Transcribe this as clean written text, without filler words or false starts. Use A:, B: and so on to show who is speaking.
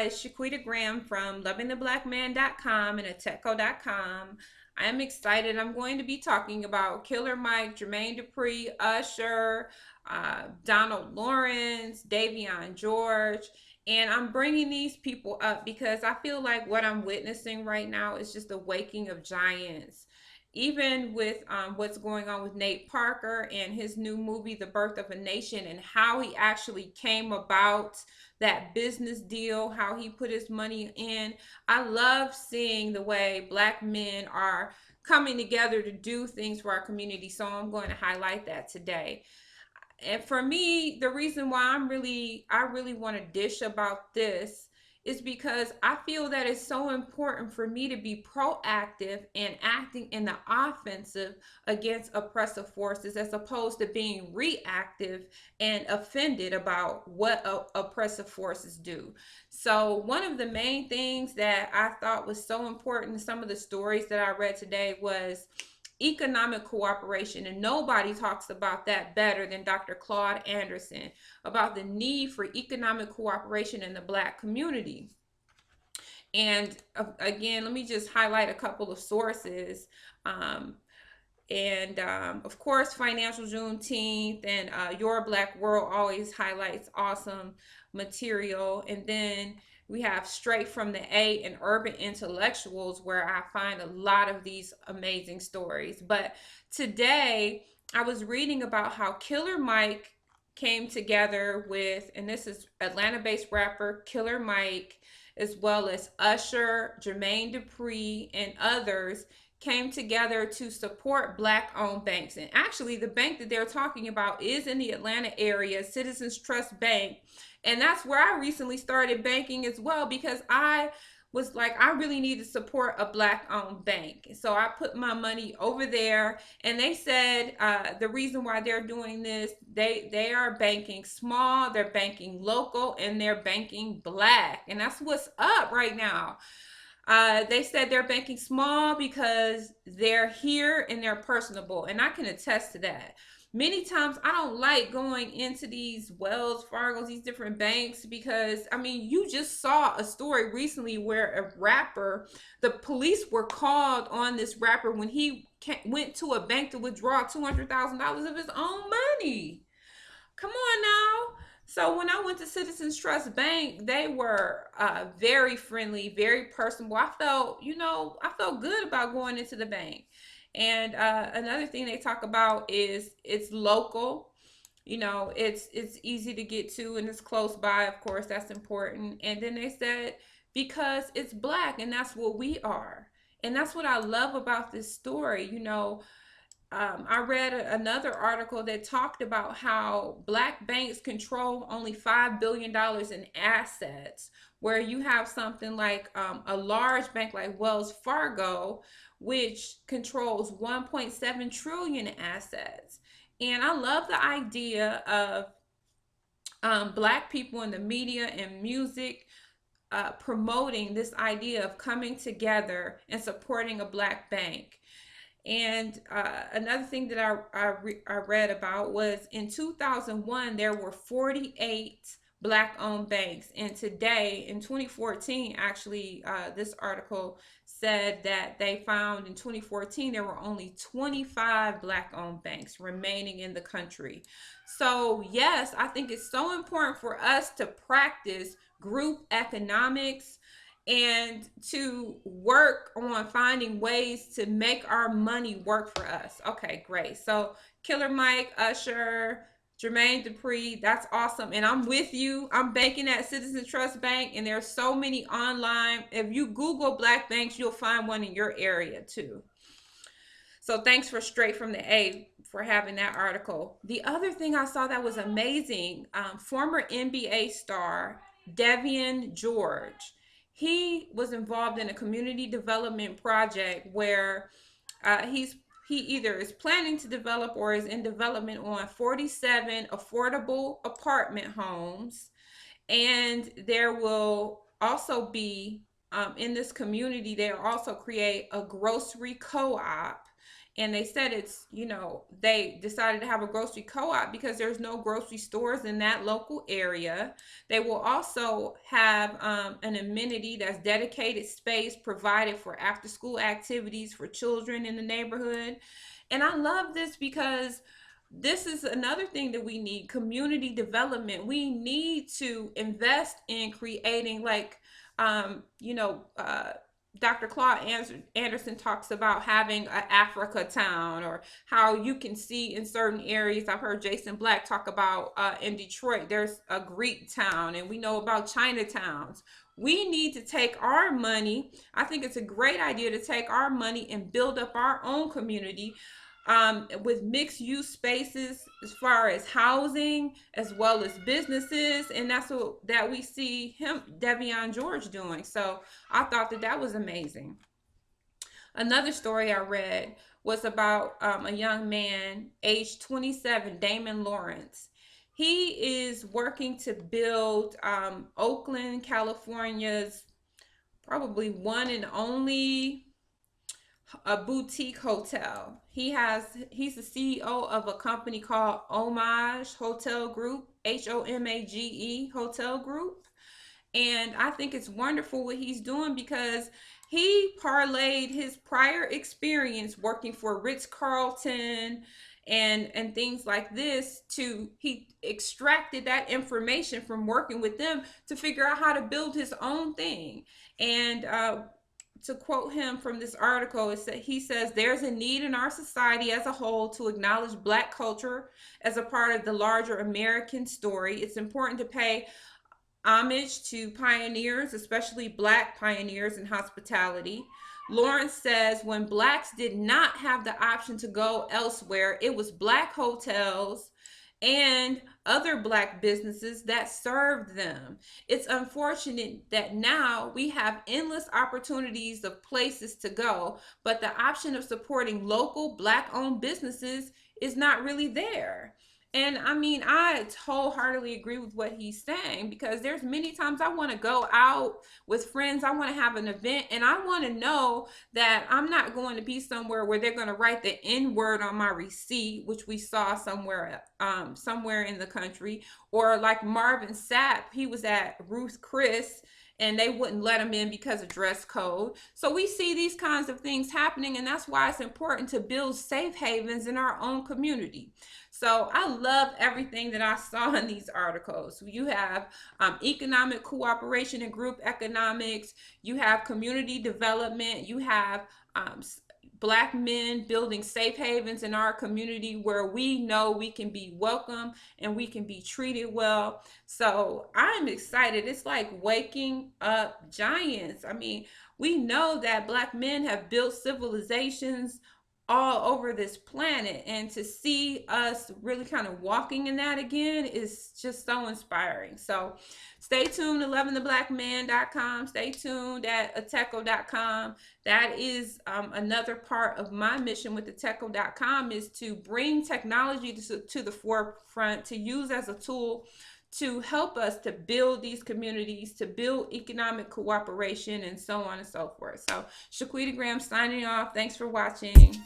A: It's Shaquita Graham from lovingtheblackman.com and ateco.com. I am excited. I'm going to be talking about Killer Mike, Jermaine Dupri, Usher, Donald Lawrence, Davion George. And I'm bringing these people up because I feel like what I'm witnessing right now is just the waking of giants. Even with what's going on with Nate Parker and his new movie, The Birth of a Nation, and how he actually came about that business deal, how he put his money in. I love seeing the way Black men are coming together to do things for our community. So I'm going to highlight that today. And for me, the reason why I really want to dish about this is because I feel that it's so important for me to be proactive and acting in the offensive against oppressive forces as opposed to being reactive and offended about what oppressive forces do. So, one of the main things that I thought was so important in some of the stories that I read today was economic cooperation, and nobody talks about that better than Dr. Claude Anderson, about the need for economic cooperation in the Black community. And again, let me just highlight a couple of sources. Of course, Financial Juneteenth and Your Black World always highlights awesome material. And then we have Straight from the A and Urban Intellectuals, where I find a lot of these amazing stories. But today, I was reading about how Killer Mike came together with, and this is Atlanta-based rapper Killer Mike, as well as Usher, Jermaine Dupri, and others came together to support Black-owned banks. And actually, the bank that they're talking about is in the Atlanta area, Citizens Trust Bank. And that's where I recently started banking as well, because I was like, I really need to support a Black-owned bank. So I put my money over there, and they said the reason why they're doing this, they are banking small, they're banking local, and they're banking Black. And that's what's up right now. They said they're banking small because they're here and they're personable, and I can attest to that. Many times I don't like going into these Wells Fargo's, these different banks, because I mean, you just saw a story recently where a rapper, the police were called on this rapper when he went to a bank to withdraw $200,000 of his own money. Come on now. So when I went to Citizens Trust Bank, they were very friendly, very personable. I felt good about going into the bank. And another thing they talk about is it's local. It's easy to get to and it's close by. Of course, that's important. And then they said because it's Black, and that's what we are. And that's what I love about this story. I read another article that talked about how Black banks control only $5 billion in assets, where you have something like a large bank like Wells Fargo, which controls 1.7 trillion in assets. And I love the idea of Black people in the media and music promoting this idea of coming together and supporting a Black bank. And another thing that I read about was in 2001, there were 48 Black-owned banks. And today, in 2014, actually, this article said that they found in 2014 there were only 25 Black-owned banks remaining in the country. So, yes, I think it's so important for us to practice group economics and to work on finding ways to make our money work for us. Okay, great. So Killer Mike, Usher, Jermaine Dupri, that's awesome. And I'm with you. I'm banking at Citizens Trust Bank, and there's so many online. If you Google Black banks, you'll find one in your area too. So thanks for Straight from the A for having that article. The other thing I saw that was amazing, former NBA star Davion George. He was involved in a community development project where he either is planning to develop or is in development on 47 affordable apartment homes. And there will also be in this community, they'll also create a grocery co-op, And they said it's, they decided to have a grocery co-op because there's no grocery stores in that local area. They will also have an amenity that's dedicated space provided for after school activities for children in the neighborhood. And I love this because this is another thing that we need: community development. We need to invest in creating, like, um, you know, uh, Dr. Claude Anderson talks about having an Africa town, or how you can see in certain areas. I've heard Jason Black talk about in Detroit, there's a Greek town, and we know about Chinatowns. We need to take our money. I think it's a great idea to take our money and build up our own community, with mixed use spaces as far as housing as well as businesses. And that's what that we see him, Devion George, doing. So I thought that that was amazing. Another story I read was about a young man, age 27, Damon Lawrence. He is working to build Oakland, California's probably one and only a boutique hotel. He's the CEO of a company called Homage Hotel Group, HOMAGE Hotel Group. And I think it's wonderful what he's doing because he parlayed his prior experience working for Ritz Carlton and things like this. To He extracted that information from working with them to figure out how to build his own thing. And to quote him from this article, is that he says there's a need in our society as a whole to acknowledge Black culture as a part of the larger American story. It's important to pay homage to pioneers, especially Black pioneers in hospitality. Lawrence says when Blacks did not have the option to go elsewhere, it was Black hotels and other Black businesses that served them. It's unfortunate that now we have endless opportunities of places to go, but the option of supporting local Black owned businesses is not really there. And I mean, I wholeheartedly agree with what he's saying, because there's many times I want to go out with friends, I want to have an event, and I want to know that I'm not going to be somewhere where they're going to write the N word on my receipt, which we saw somewhere in the country. Or like Marvin Sapp, he was at Ruth Chris and they wouldn't let him in because of dress code. So we see these kinds of things happening, and that's why it's important to build safe havens in our own community. So I love everything that I saw in these articles. You have economic cooperation and group economics. You have community development. You have Black men building safe havens in our community where we know we can be welcome and we can be treated well. So I'm excited. It's like waking up giants. I mean, we know that Black men have built civilizations all over this planet, and to see us really kind of walking in that again is just so inspiring. So stay tuned to lovingtheblackman.com. Stay tuned at ateco.com. That is another part of my mission with ateco.com, is to bring technology to the forefront, to use as a tool to help us to build these communities, to build economic cooperation, and so on and so forth. So Shaquita Graham signing off. Thanks for watching.